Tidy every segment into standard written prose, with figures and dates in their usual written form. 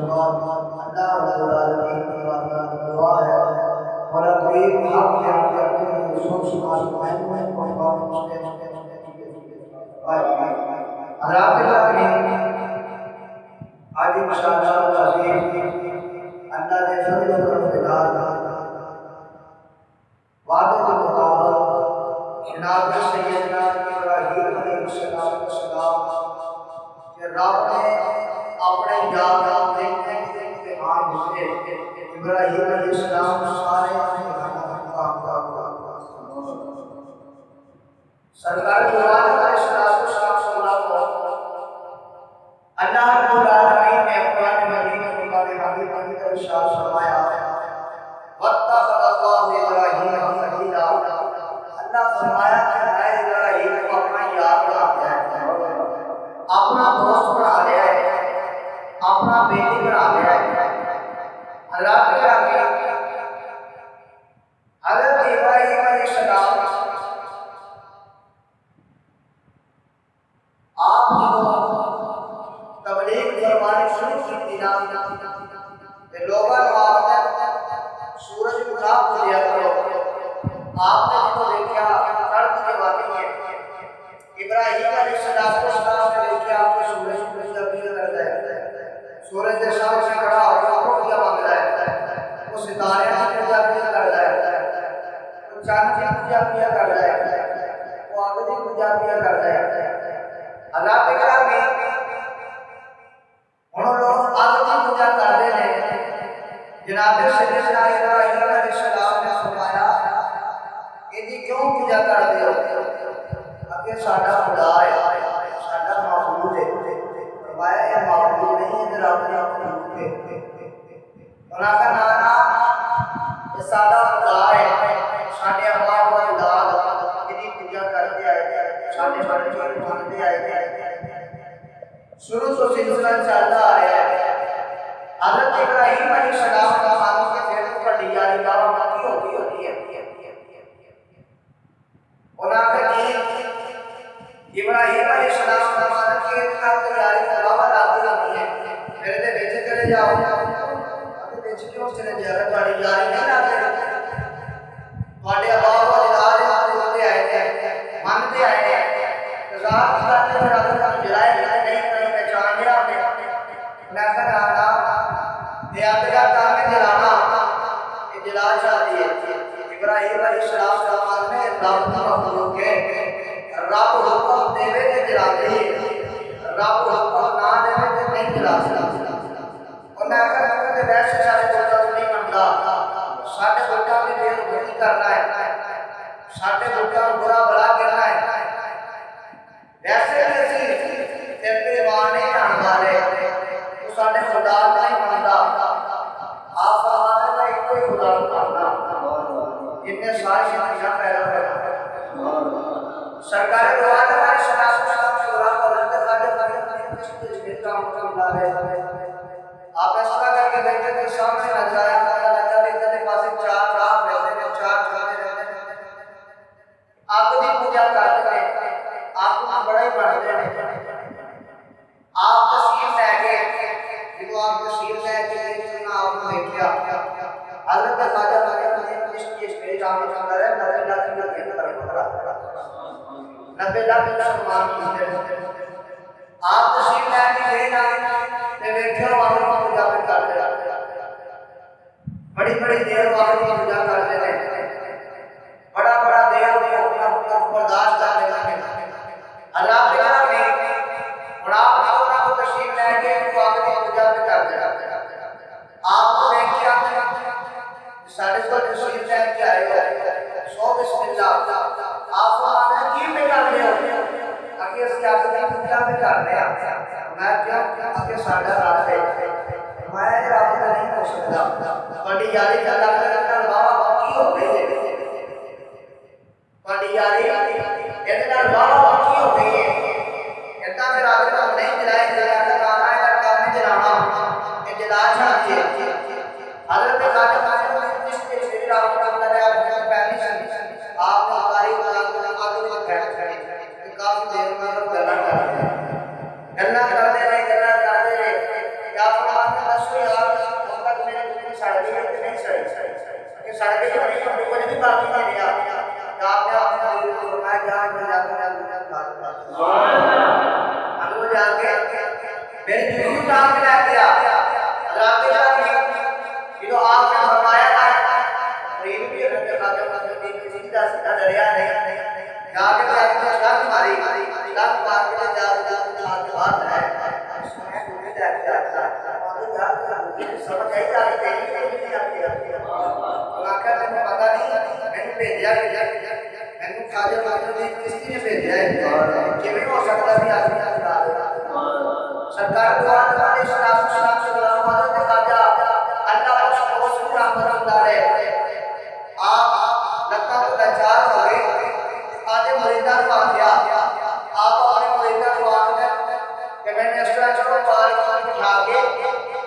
अल्लाह रब्बुल आलमीन की दुआ है और कोई हक के अपने रिसोर्स आसमान में परफॉर्म करते हैं। हज़रात ग्रामीण आज इंशाअल्लाह अज़ीज़ अल्लाह ने फजल और फिदाल वादे के मुताबिक जनाब सैयदना इब्राहीम अलैहिस्सलाम के रब ने अपने याद देखने के इम्तिहान से इब्राहीम अलैहिस्सलाम सारे सरकार अल्लाह रब्बुल आलमीन ने कुरान मजीद में का इरशाद फरमाया वत्तखज़ल्लाहु इब्राहीम खलीला। अल्लाह फरमाया कि मैं इब्राहीम को अपना यार बना लिया है, अपना दोस्त बना लिया है, अपना बेटी बना लिया है। अल्लाह के आगे हज़रत इब्राहीम अलैहिस्सलाम आप तबलीग फरमानी शुरू की थी ना कि लोगों आपने सूरज उठा दिया करो। आपने जो देखा कर्ज के वादी है इब्राहीम अलैहिस्सलाम ने देखा आपने सूरज पूजा कर दिया, सूरज के सामने खड़ा होकर पूजा मांग रहा है, वो सितारे की पूजा कर रहा है, वो चांद की पूजा कर रहा है, वो आग की पूजा कर रहा है। अल्लाह के घर में हम लोग आग की पूजा करते हैं। जनाब सैयदना इब्राहीम अलैहिस्सलाम ने फरमाया इनकी क्यों पूजा करते हो? अगे साडा खुदा है, साडा माबूद है। फरमाया ये माबूद नहीं है, रब का माबूद है। उन्होंने कहा ना ना ये साडा खुदा है, साडे अल्लाह व औलाद इनकी पूजा करते आए, साडे बच्चे मानते आए। शुरू से सिलसिला चलता आ रहा है। हज़रत इब्राहीम अलैहिस्सलाम का मानो के फिर बड़ी यारी बाबा बाकी होती है। उन्होंने कहा इब्राहीम अलैहिस्सलाम का मानो के खाल यारी बाबा लाती रहती है, मेरे दे बेच चले जाओ। अबे बेच क्यों चले जा रहे? बड़ी यारी नहीं लाते, बड़े बाबा औलाद होते आए थे, मानते आए थे। रात की बात में रात को जलाए नहीं पहचान लिया हमने ना ना यात्रा काम में जलाना ये जला चाहती है। इब्राहीम अलैहिस्सलाम का मानने रब का मखलूक है, रब हुक्म देवे ते जलाते हैं, रब हुक्म ना देवे ते नहीं जलाते। और मैं कहता हूं वैसे सारे बेटा नहीं बनता, साडे बेटा भी बेइज्जती करना है, साडे बेटा बुरा भला करना है। वैसे भी ਅਸੀਂ तेरे वाने आने वाले तो साडे खुदा नहीं बनता। आप फरमाते हैं एक कोई खुदा बनना इतने सारी चीज़ें पैदा करना। सरकार दुआ हमारे शनास शुरा कलर के सारे इसके काम मिला है। आप ऐसा करके देखें कि सामने नजर आए लगा देखते के पास चार रात रहते हैं, चार चांद रहते हैं, आप भी पूजा करते हैं, आपको बड़ा ही बढ़ते हैं। आप तस्वीर लैके जो आप तस्वीर लैके देखना आपने देखा हज़रत ख्वाजा ने इसकी स्टेज आगे चलता है 90 लाख का घेरा पकड़ा 90 लाख का सम्मान मिलते हैं। आप तस्वीर लैके देखना ते देखो वहां पूजा करते हैं, बड़ी देर वहां पूजा करते हैं, बड़ा देर अपना बर्दाश्त करने लगे। अल्लाह के घर में और आप को तशरीफ लेके तो आपने पूजा भी कर दिया। आपको देख के साढ़े को तशरीफ लेके आएगा सो बिस्मिल्लाह आप फरमाते हैं की में कर रहे हो? आगे इसके आपने पूजा भी कर रहे हैं। मैं क्या आगे साढ़ा रात है मैं रात का नहीं हो सकता, बड़ी यारी का लगता बाबा बाकी हो गई है, बड़ी यारी इतना बाबा बाकी हो गई है। इतना फिर आगे हम नहीं जलाए जलाना है लड़का नहीं जलाना ये जला चाहिए। हज़रत ख्वाजा ने जिसके शरीर आपका लगाया पहली आपने कारी आगे बैठ गए काफी देर में गला कर रहे क्या फरमाते हैं उसको यार उनका मेरे को सड़क नहीं सड़ी ये सड़क जो नहीं हम लोगों ने भी बाकी नहीं यार आपने अपने दिल को फरमाया जहां जाकर सुभान अल्लाह हम लोग जाके मेरे दिल को काम करा दिया रात के जो आपने फरमाया था रेल भी रंग खाते सीधा सीधा दरिया नहीं जाके जाके लग मारी लग मार के जा बात है समझ आई जा रही है आखिर में पता नहीं मैंने भेजा मैंने खाजा माजर ने किसी ने भेजा है कि भी हो सकता भी आदमी सरकार द्वारा हमारे शराब शराब से माजर ने खाजा अल्लाह को शुक्र रहमतुल्लाह है आप लगता तो लाचार हो गए आधे मरीदा को आ गया आप अपने मरीदा को आकर कि मैंने इस तरह चलो पार उठा के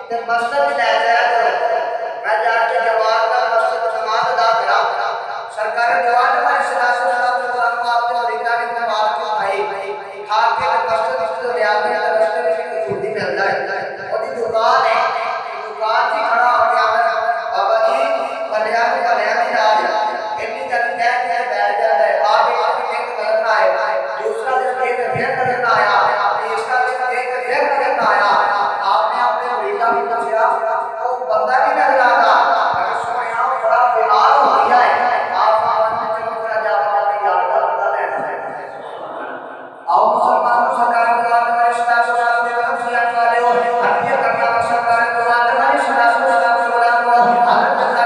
ते मस्जिद ले जाया करो मैं जाके जमात का मस्जिद जमात अदा करा सरकार जवान हमारे शराब शराब को आपने मरीदा ने मुबारक भाई खा के मस्जिद तो ले आके रास्ते में छुट्टी मिलता है और दुकान है दुकान से खड़ा हो गया बाबा जी कल्याण राज इतनी जल्दी क्या बैठ जाता है आप एक करना है दूसरा दिन एक फिर करना आया तीसरा दिन एक फिर करना आया आपने अपने मरीदा भी पूछा तो बंदा भी नजर आता अगर सोया बड़ा बीमार हो गया है आप सामान में चलो थोड़ा जाके याद करता लेना है आओ मुसलमानों सरकार द्वारा हमारे शराब शराब के तरफ से आने वाले हो हत्या करना सरकार द्वारा हमारे शराब शराब के द्वारा हजरत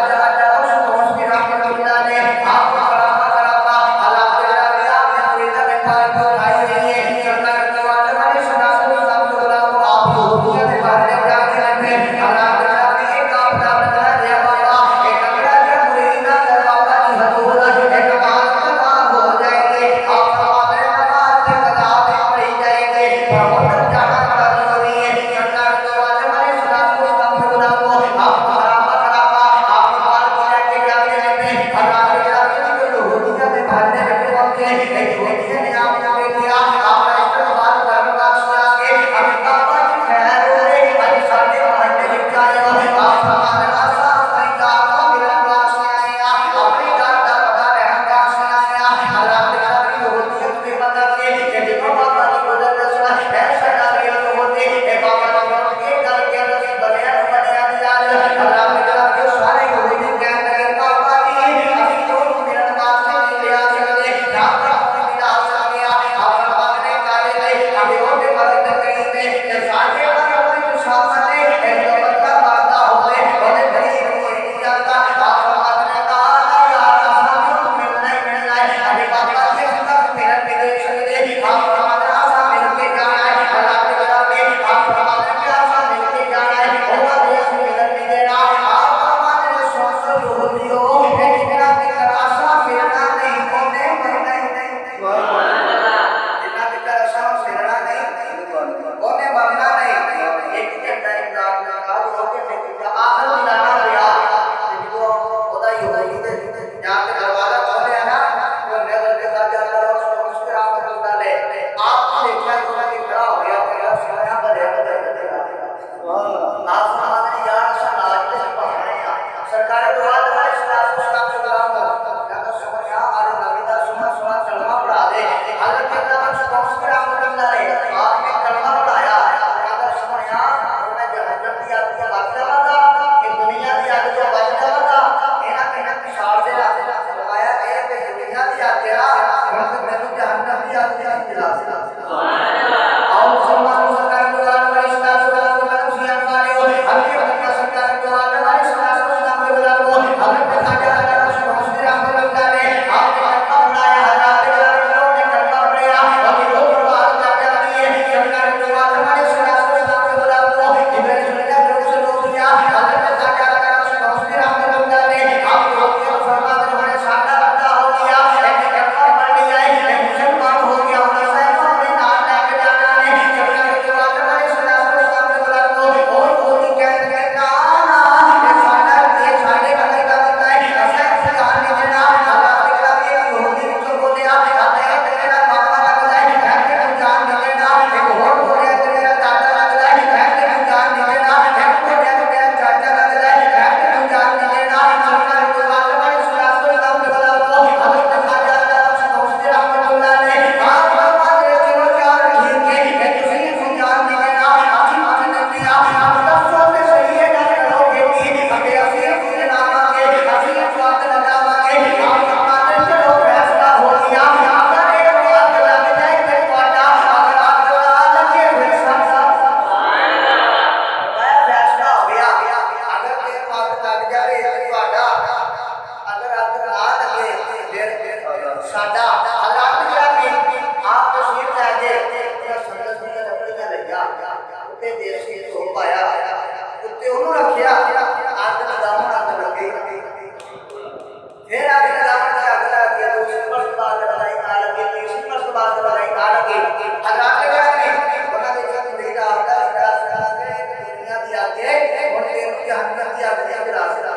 जहन्नम की आग की रास्ते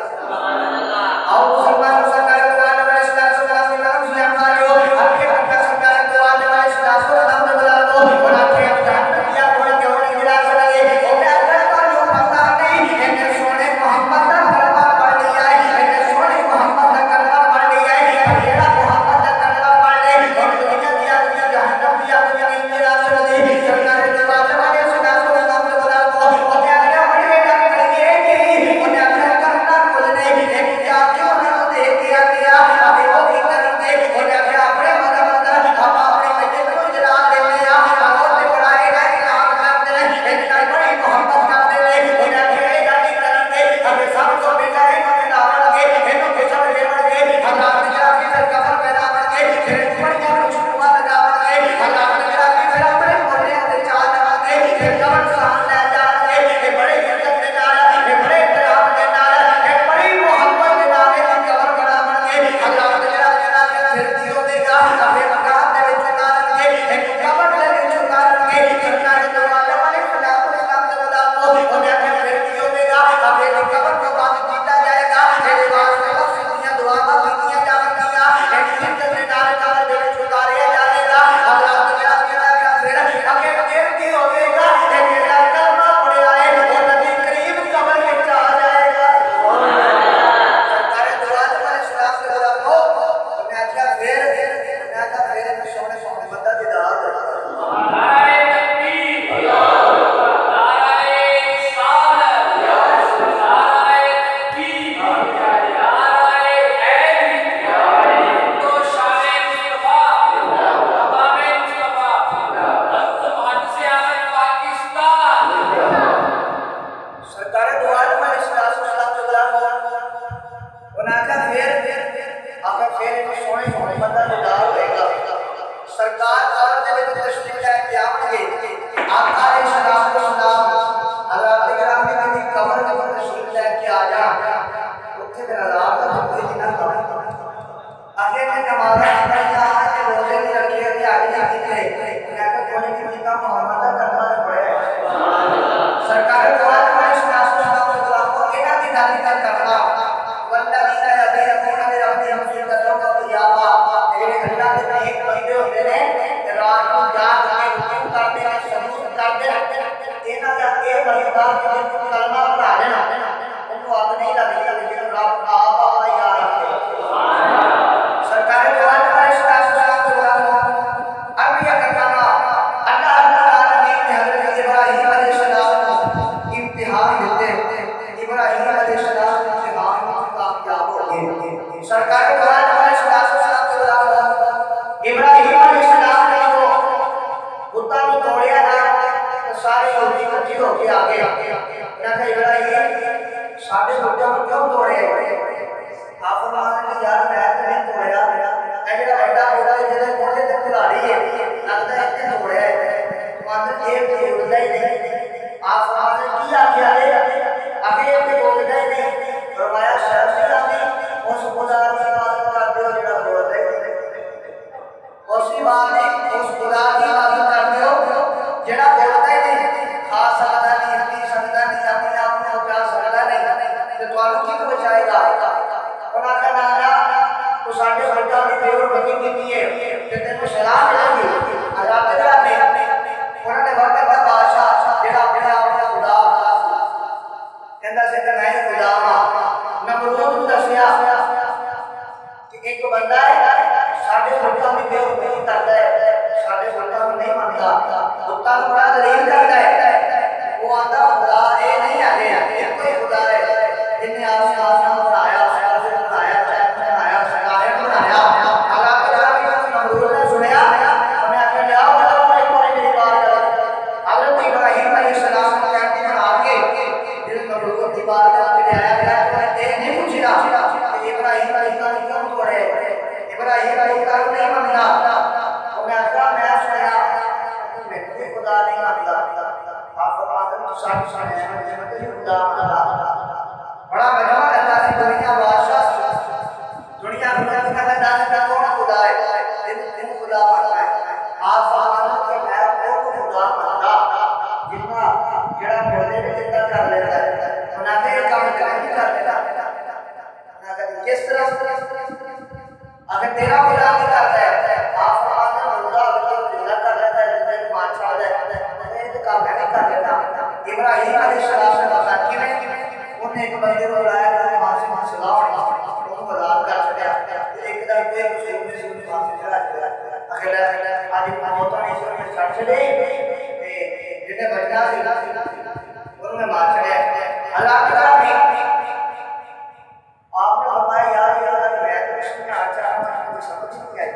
आओ मुसलमान सरकार को आने वाले इस्लाम सलाम के नाम से हमारे आपके पक्का सरकार को आने वाले इस्लाम को नाम में बुला दो और आपके जहन्नम की आग के होने की रास्ते लगे और मैं अगर तो जो पता नहीं इनके सोने मोहम्मद का कलमा पढ़ लिया है इनके सोने मोहम्मद का कलमा पढ़ लिया है और ये मोहम्मद का कलमा पढ़ ले और दुनिया की आग की जहन्नम की आग की रास्ते लगे सरकार को आने वाले इस्लाम को नाम में बुला दो और मैं अगर बड़े काम करिए कि और अगर करना कुछ नहीं एक जाके उन्होंने देख दिया अभी वो भी करेंगे और अगर अपने मतलब हम अपने बच्चे को जला देंगे या और से बढ़ाएगा इनाम कर दे इतना बड़ी मोहब्बत कर दे और अगर जाके करेंगे अभी सब को बेचारे को नाम लगे इनको के सब ले लगे अल्लाह ने कहा कि सर कफर पैदा करके फिर बढ़िया शुरुआत लगा लगे अल्लाह ने कहा कि फिर अपने बोले से चाल लगे फिर कबर सामने ले जाएंगे ये बड़े इज्जत के नाल ये बड़े इकराम के नाल ये बड़ी मोहब्बत के नाल की कबर बना बनके अल्लाह ने कहा फिर जियो देगा अपने मकान दे विच उतारेंगे एक कबर दे विच उतारेंगे सरकार के वाले वाले इस्लाम के बता दो और मैं फिर जियो देगा अपने कबर को बाद पीटा जाएगा ये वास्ते लफ्ज़ दुआ कीतियां जाएंगी एक इज्जत के नाल कबर दे विच उतारिया जाएगा अल्लाह ने कहा फिर आगे फिर की होगा एक कलमा पढ़े आए और नबी करीम कबर में आ जाएगा सरकार दुआ वाले इस्लाम के बता दो मैं क्या फिर सोने सोने बंदा दीदार नाराए तकबीर नाराए रिसालत नाराए तकबीर नाराए हैदरी तो शान मुस्तफा मकाम मुस्तफा हज़रत मुहद्दिस आज़म पाकिस्तान सरकार दुआ वाले इस्लाम के बता दो और आका फिर सोने सोने बंदा दीदार होएगा सरकार कबर दे विच तशरीफ लेके आवणगे आका अलैहिस्सलाम को सलाम हज़रत इकराम की कबर दे विच तशरीफ लेके आ जा उत्थे मेरा रात का दुख ही ना कर आगे में नमाज़ पढ़ना है कि रोजे नहीं रखे अभी आगे जाके थे मैं को कोने की का मोहम्मद का कलमा पढ़े सुभान अल्लाह सरकार दुआ वाले इस्लाम के बता दो एना की दादी का करना वल्लज़ीना यदीना बिरब्बिहिम फी कदम क़ियामा ये अल्लाह के एक बंदे होते ने रात को जाग के रुकू करते हैं सबूत करते हैं एना दा ए बंदा जो कलमा पढ़ा देना उनको आग नहीं लगेगी लेकिन रब आप अपना याद रखे सुभान अल्लाह सरकार दुआ वाले इस्लाम के बता दो अरबिया करना अल्लाह रब्बुल आलमीन ने हज़रत इब्राहीम अलैहिस्सलाम इम्तिहान देते इब्राहीम अलैहिस्सलाम इम्तिहान में कामयाब हो गए सरकार दुआ वाले इस्लाम के बता दो इब्राहीम अलैहिस्सलाम ने वो बुद्धा को तोड़िया ना तो सारे यहूदी इकट्ठे होके आ गए ना कि इब्राहीम साडे बुद्धा को क्यों तोड़े आप फरमाते हैं यार मैं तो नहीं तोड़या ए जेड़ा बड़ा बुद्धा जेदे कोठे ते खिलाड़ी है लगदा है कि तोड़या है मात्र एक बोलदा ही नहीं आप फरमाते की आखिया है अभी एक बोलदा ही नहीं फरमाया शर्म नहीं आती उस खुदा की इबादत करदे हो जेड़ा बोलदा ही नहीं उसी बात नहीं उस खुदा की इबादत करदे हो जेड़ा बोलदा ही नहीं खा सकदा नहीं पी सकदा नहीं अपने आप को बचा सकदा नहीं ते ਤੁਹਾਨੂੰ ਕੀ ਬਚਾਏਗਾ ਉਹਨਾਂ ਕਹਿੰਦਾ ਤੂੰ ਸਾਡੇ ਬੱਚਾ ਦੀ ਬੇਵਰਤੀ ਕੀਤੀ ਹੈ ਤੇ ਤੈਨੂੰ ਸਜ਼ਾ ਮਿਲੇਗੀ ਰੱਬ ਜਿਹੜਾ ਨੇ ਉਹਨਾਂ ਨੇ ਵਕਤ ਦਾ ਬਾਦਸ਼ਾਹ ਜਿਹੜਾ ਆਪਣੇ ਆਪ ਨੂੰ ਖੁਦਾ ਕਹਿੰਦਾ ਸੀ ਕਿ ਮੈਂ ਖੁਦਾ ਹਾਂ ਨਮਰੂਦ ਨੂੰ ਦੱਸਿਆ ਕਿ ਇੱਕ ਬੰਦਾ ਹੈ ਸਾਡੇ ਬੱਚਾ ਦੀ ਬੇਵਰਤੀ ਕਰਦਾ ਹੈ ਸਾਡੇ ਬੱਚਾ ਨੂੰ ਨਹੀਂ ਮੰਨਦਾ ਕੁੱਤਾ ਨੂੰ ਬੜਾ ਦਲੀਲ ਕਰਦਾ ਹੈ ਉਹ ਆਂਦਾ ਖੁਦਾ ਇਹ ਨਹੀਂ ਆਗੇ ਇੱਕੋ ਹੀ ਖੁਦਾ ਹੈ जिन्हें आसमान बनाया बनाया सकायत बनाया अल्लाह के जरा भी नमरूद ने सुनया उन्हें आके ले आओ एक बार मेरी बात कर हज़रत इब्राहीम अलैहिस्सलाम ने कहते बना के जिस नमरूद की बात करके ले आया गया तो ये नहीं पूछा कि इब्राहीम अलैहिस्सलाम क्यों तोड़े इब्राहीम अलैहिस्सलाम नहीं मानता उन्हें आखा मैं सुनया मैं कोई खुदा नहीं मानता आप आदम साथ साथ में खुदा मानता बड़ा मजा आता है दुनिया बादशाह दुनिया का दान का कौन खुदा है दिन खुदा मानता है आप सामान के मैं को खुदा मानता जितना जेड़ा बोलने में जितना कर लेता है उन्हें काम कर लेना। किस तरह अगर तेरा बुरा नहीं करता है आप फरमाते हैं मुर्दा अगर जिंदा कर लेता है जिंदा को मार छोड़ देता है तो ये काम मैं नहीं कर लेता। इब्राहिम अलैहिस्सलाम ने बताया कि उन्हें एक बंदे को बुलाया तो वहां से सलाम उसको आजाद कर दिया। एक दा कोई मुस्लिम वहां से चला गया। अगला आज मौत नहीं से छड़ चले जिन्हें बचना सी उन्हें मार चढ़िया। अल्लाह ताला ने आपने फरमाया यार मैं तो इसमें आचार मुझे समझ नहीं आई।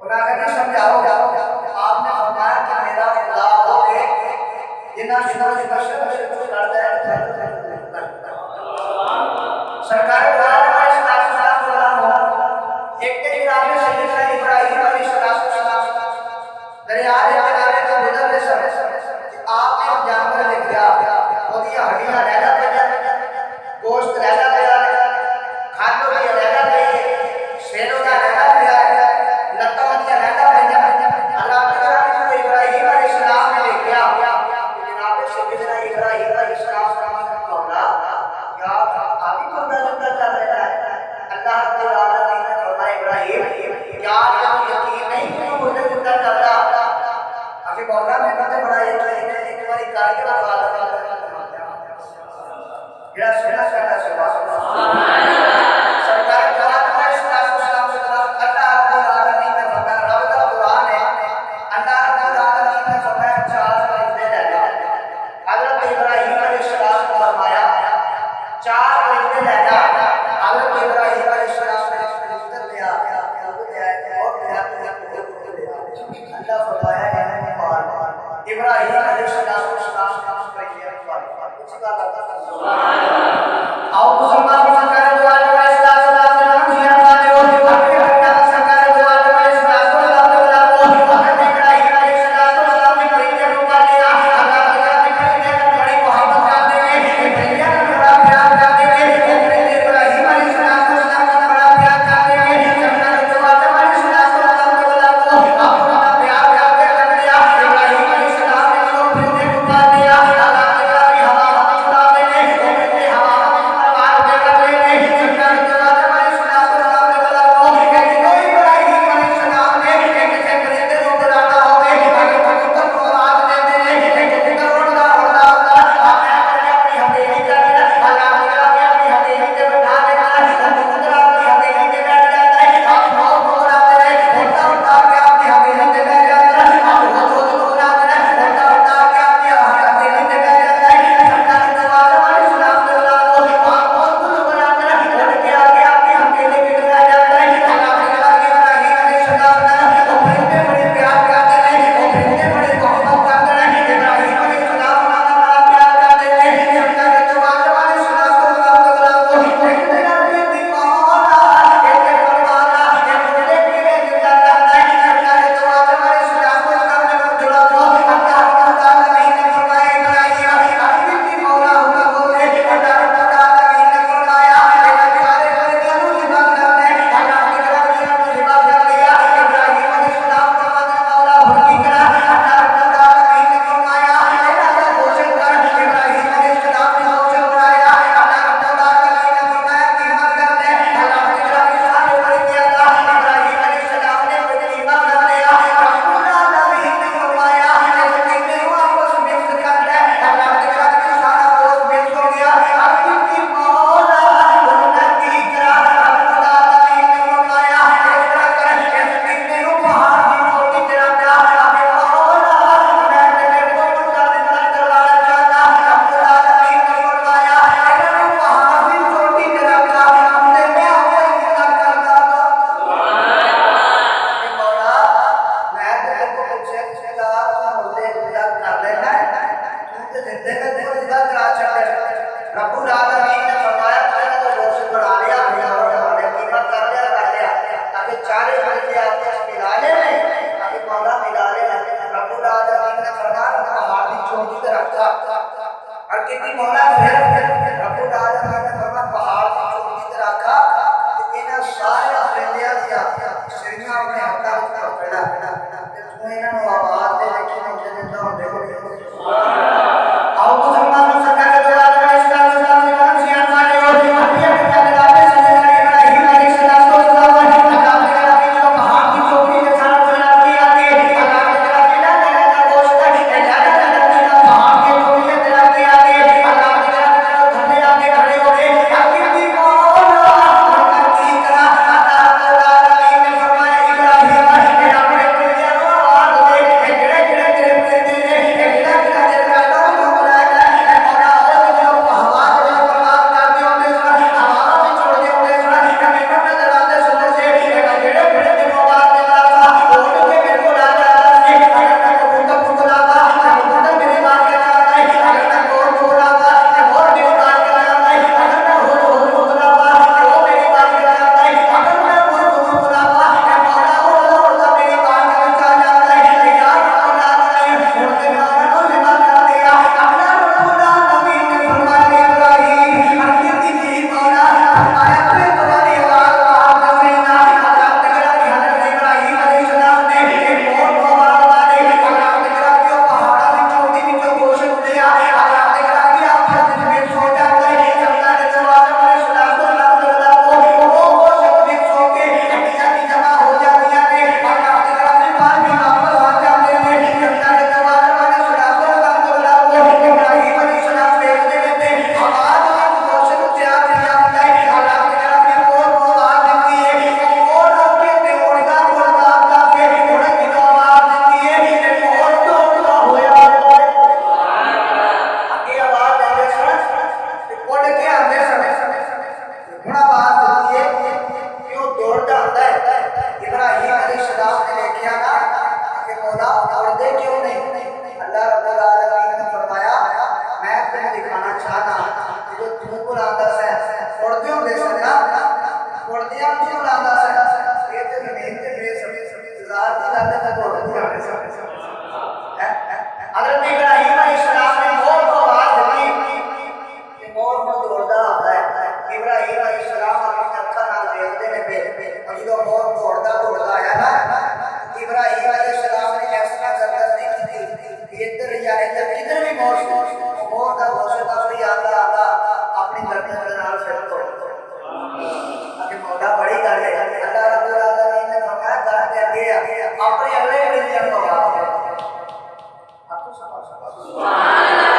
उन्होंने नहीं समझाओ आपने फरमाया कि मेरा खुदा वो एक जिन्ना सूरज मशरक से तो करता है सरकार एक के जनाब सैयदना इब्राहिम अलैहिस्सलाम दरिया के किनारे का गुजरने समय आपने एक जानवर देखा और ये हड्डियां लहरा पे गोश्त लहरा पे खानों की लहरा पे शेरों का लहरा पे लताओं की लहरा पे अल्लाह ताला ने इब्राहिम अलैहिस्सलाम ने देखा जनाब सैयदना इब्राहिम अलैहिस्सलाम मौला क्या अभी तो जिंदा चल रहा है। अल्लाह ताला ने फरमाया इब्राहिम क्या तुम यकीन नहीं कि मुझे जिंदा कर रहा अभी मौला मैंने तो बड़ा यकीन है एक बारी कार्य का वादा मेरा सुना सुना सुभान सरकार कुरान में सलाम अल्लाह रब्बुल आलमीन ने फरमाया रब का कुरान है अल्लाह रब्बुल आलमीन ने फरमाया चार परिंदे ले जा। हजरत इब्राहिम अलैहिस्सलाम ने फरमाया चार परिंदे ले जा। हजरत इब्राहिम अलैहिस्सलाम ने परिंदे ले आया और अल्लाह फरमाया इब्राहिम अलैहिस्सलाम परिंदे कुछ का लगा सुभान अल्लाह आओ मुसलमान सरकार दुआ दुआ इस्लाम सलाम नाम जिया वाले हो अपने हक सरकार दुआ दुआ इस्लाम सलाम को अपने इब्राहिम अलैहिस्सलाम ने परिंदे को कर लिया। अल्लाह ताला ने परिंदे को बड़ी मोहब्बत कर देंगे परिंदे को बड़ा प्यार कर देंगे परिंदे इब्राहिम अलैहिस्सलाम को बड़ा प्यार कर देंगे सरकार दुआ दुआ इस्लाम सलाम को अपना प्यार कर दिया इब्राहिम अलैहिस्सलाम ने परिंदे को कर दिया। अल्लाह ताला की हवा उड़ा देंगे परिंदे हवा आओ मुसलमान सरकार मोर दौड़दा आता है इब्राहिम अलैहिस्सलाम अपनी अक्खां नाल देखदे ने पे और जो मोर दौड़दा आया ना इब्राहिम अलैहिस्सलाम ने ऐसा गर्दन नहीं की इधर या इधर किधर भी मोर दा घोषणा भी आता अपनी गर्दन के नाल फिर तोड़ अगे मौला बड़ी गल है अल्लाह रब्बुल आलमीन ने फरमाया गा के अगे अपने अगले मिलियन को आपको सुभान अल्लाह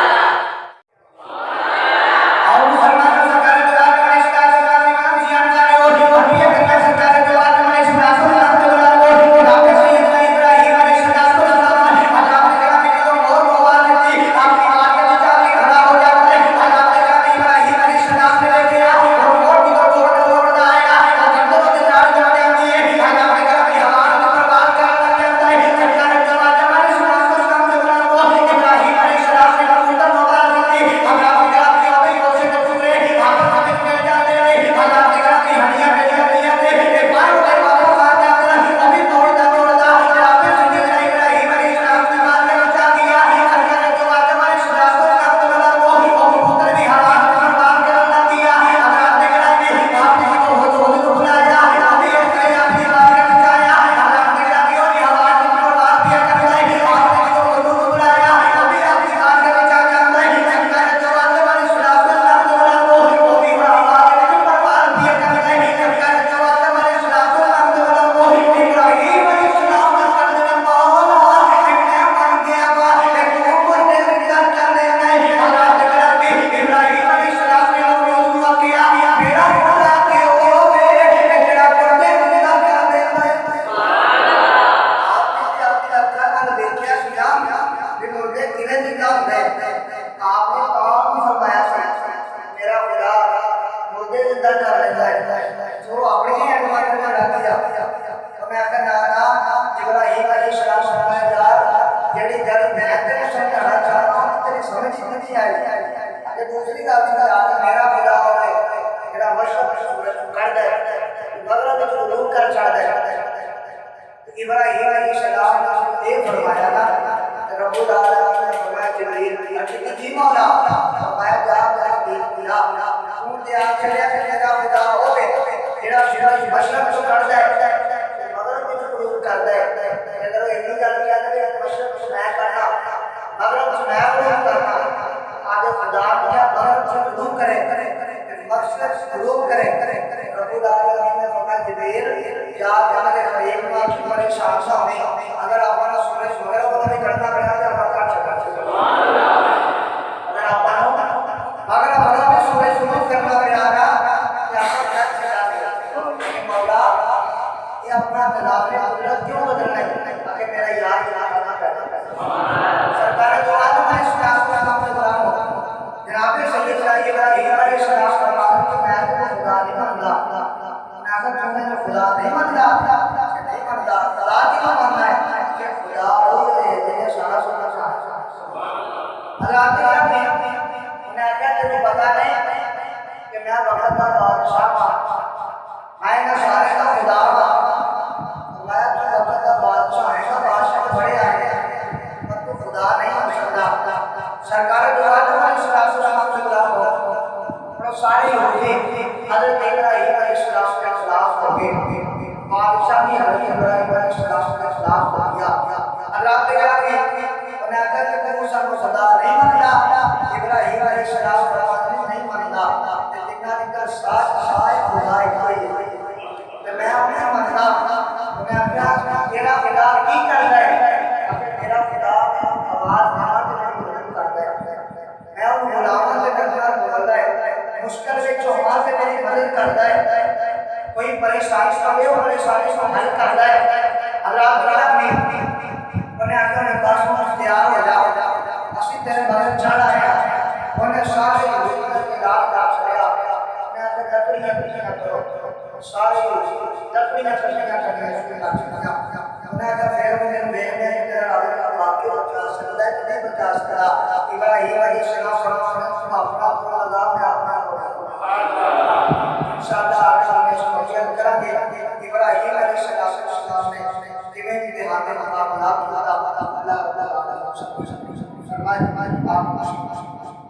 Bye.